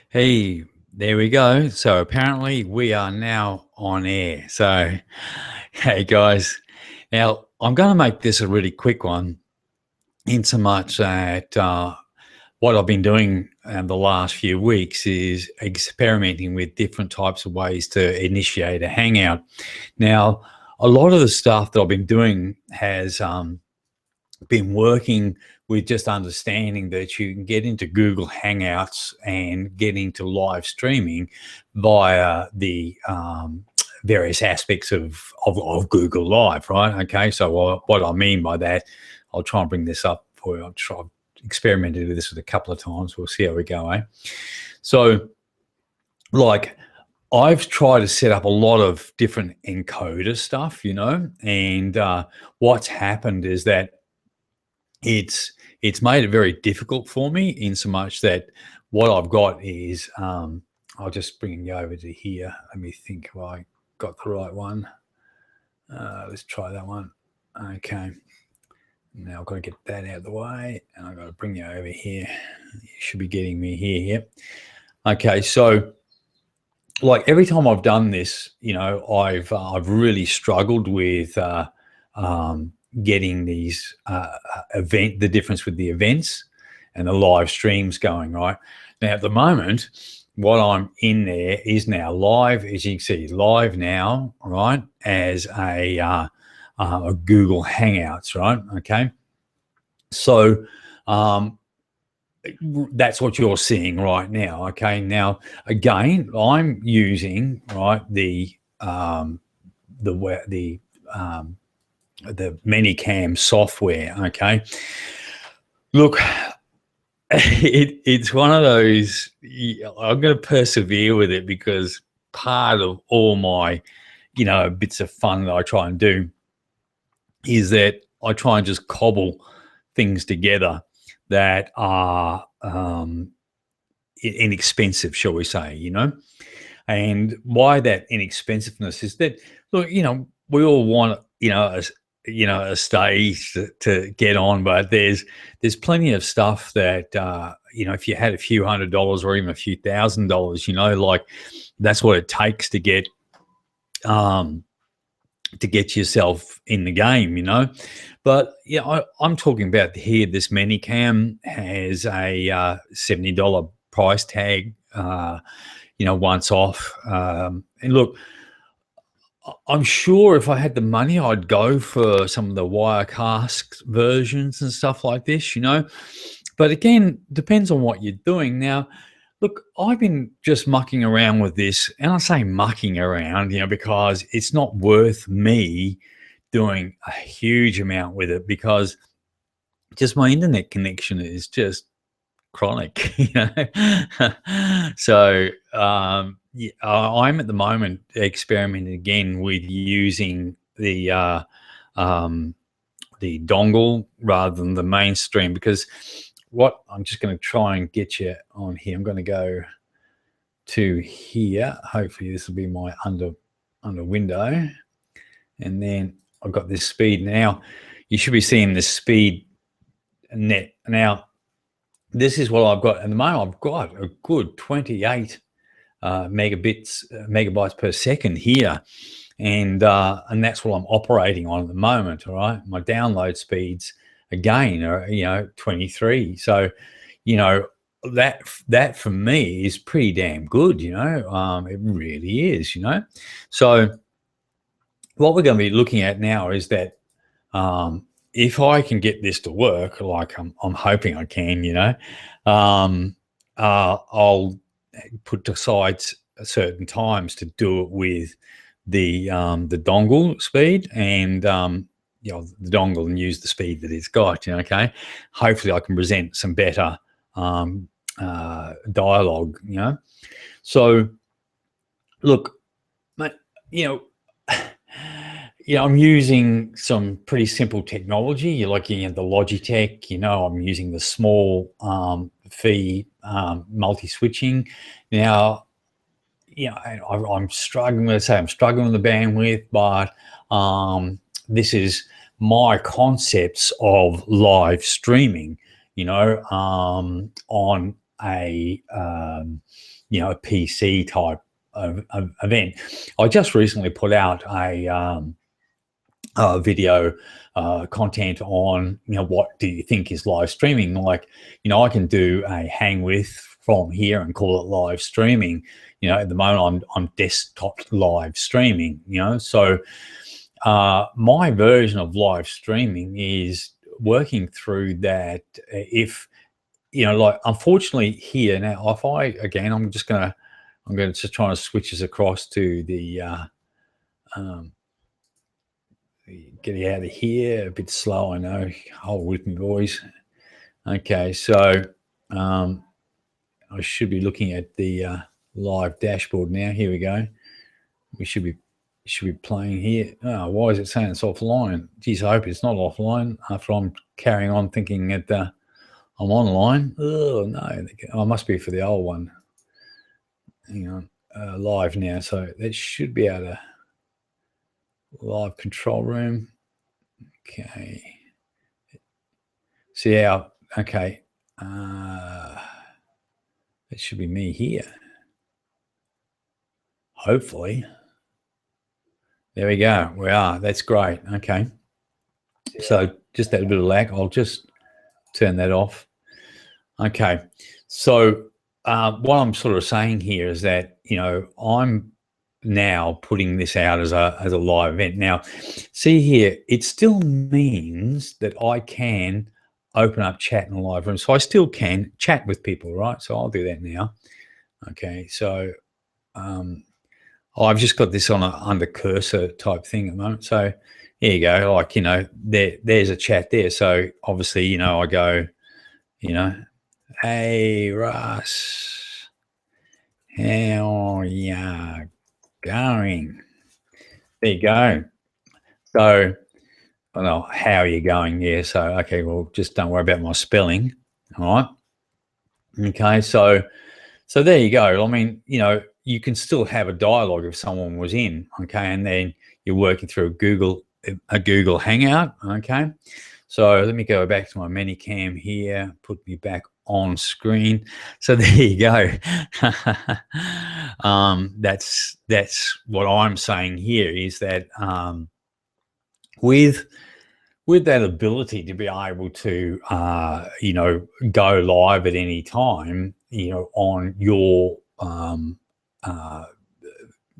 Hey, there we go. So apparently we are now on air. So, hey guys, now I'm going to make this a really quick one, in so much that what I've been doing the last few weeks is experimenting with different types of ways to initiate a Hangout. Now, a lot of the stuff that I've been doing has been working with just understanding that you can get into Google Hangouts and get into live streaming via the various aspects of Google Live, right? Okay, so what I mean by that, I'll try and bring this up for you. I've experimented with this a couple of times. We'll see how we go, eh? So, like, I've tried to set up a lot of different encoder stuff, and what's happened is that it's made it very difficult for me, in so much that what I've got is I'll just bring you over to here. Let me think if I got the right one. Let's try that one. Okay. Now I've got to get that out of the way, and I've got to bring you over here. You should be getting me here. Yep. Okay. So, like, every time I've done this, I've really struggled with getting these the difference with the events and the live streams going, right? Now, at the moment, what I'm in there is now live, as you can see, live now, right, as a Google Hangouts, right? Okay. So that's what you're seeing right now. Okay. Now, again, I'm using, right, the ManyCam software. Okay. Look, it's one of those, I'm going to persevere with it, because part of all my, bits of fun that I try and do is that I try and just cobble things together that are inexpensive, shall we say, and why that inexpensiveness is that, look, we all want, a stage to get on, but there's plenty of stuff that, if you had a few $100s or even a few $1,000s, like, that's what it takes to get yourself in the game, But yeah, I'm talking about here. This ManyCam has a $70 price tag, once off. And look, I'm sure if I had the money, I'd go for some of the Wirecast versions and stuff like this, But again, depends on what you're doing. Now, look, I've been just mucking around with this, and I say mucking around, because it's not worth me doing a huge amount with it, because just my internet connection is just chronic, So yeah, I'm at the moment experimenting again with using the dongle rather than the mainstream, because what I'm just going to try and get you on here. I'm going to go to here. Hopefully this will be my under window, and then I've got this speed. Now you should be seeing this speed net. Now this is what I've got at the moment. I've got a good 28 megabytes per second here, and that's what I'm operating on at the moment. All right, my download speeds again are 23. So that for me is pretty damn good. It really is. So what we're going to be looking at now is that if I can get this to work, like I'm hoping I can, I'll put aside certain times to do it with the dongle speed, and the dongle, and use the speed that it's got. Okay. Hopefully, I can present some better dialogue. So look, mate, I'm using some pretty simple technology. You're looking at the Logitech, I'm using the small fee multi-switching. Now, I'm struggling with the bandwidth, but this is my concepts of live streaming, on a a PC type of event. I just recently put out a video content on what do you think is live streaming. Like, I can do a hang with from here and call it live streaming. At the moment I'm desktop live streaming. So my version of live streaming is working through that. If like, unfortunately here now, if I again, I'm going to just try to switch this across to the get it out of here. A bit slow, I know. Hold with me, boys. Okay, so I should be looking at the live dashboard now. Here we go. We should be playing here. Oh, why is it saying it's offline? Geez, I hope it's not offline after I'm carrying on thinking that I'm online. Oh, no. I must be for the old one. Hang on. Live now. So that should be able to live control room. Okay. See how, okay. It should be me here. Hopefully. There we go. We are. That's great. Okay. So just that bit of lag. I'll just turn that off. Okay. So what I'm sort of saying here is that, I'm now putting this out as a live event. Now, see here, it still means that I can open up chat in a live room. So I still can chat with people, right? So I'll do that now. Okay. So I've just got this on a under cursor type thing at the moment. So here you go. Like, there's a chat there. So obviously, I go, hey, Russ, how ya going? There you go. So, well, how are you going? Yeah. So, okay, well, just don't worry about my spelling. All right. Okay. So there you go. I mean, you can still have a dialogue if someone was in, okay, and then you're working through a Google Hangout, okay. So let me go back to my ManyCam here, put me back on screen. So there you go. That's what I'm saying here is that with that ability to be able to go live at any time, on your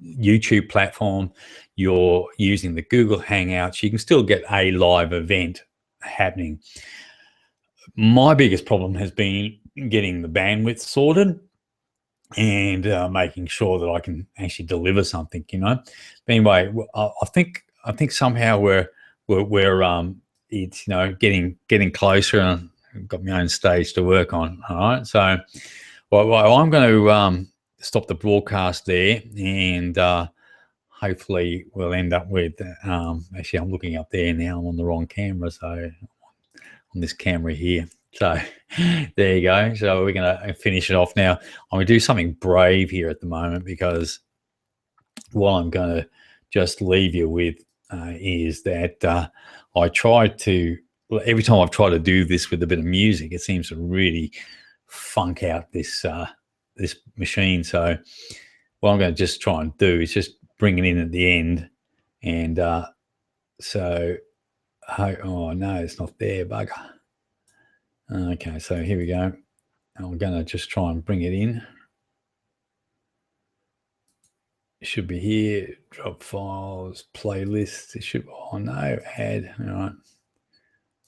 YouTube platform, you're using the Google Hangouts, you can still get a live event happening. My biggest problem has been getting the bandwidth sorted and making sure that I can actually deliver something, But anyway, I think somehow we're it's getting closer, and I've got my own stage to work on. All right, so well I'm going to stop the broadcast there, and hopefully we'll end up with actually I'm looking up there now. I'm on the wrong camera, so on this camera here. So there you go. So we're going to finish it off now. I'm going to do something brave here at the moment, because what I'm going to just leave you with is that I try to, every time I've tried to do this with a bit of music, it seems to really funk out this this machine. So what I'm going to just try and do is just bring it in at the end. And so, oh no, it's not there, bugger. Okay, so here we go. I'm going to just try and bring it in. It should be here. Drop files, playlist. It should, oh no, add. All right.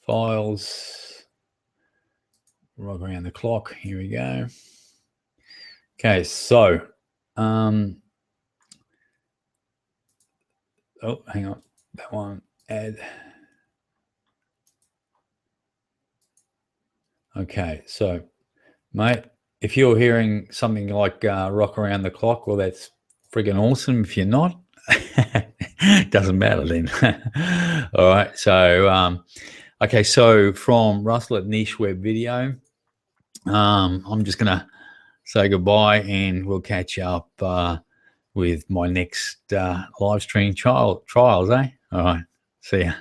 Files. Rock around the clock. Here we go. Okay, so oh, hang on. That one, add. Okay, so mate, if you're hearing something like rock around the clock, well, that's friggin' awesome. If you're not, doesn't matter then. All right, so okay, so from Russell at Niche Web Video, I'm just gonna say goodbye, and we'll catch up with my next live stream trials, eh? All right, see ya.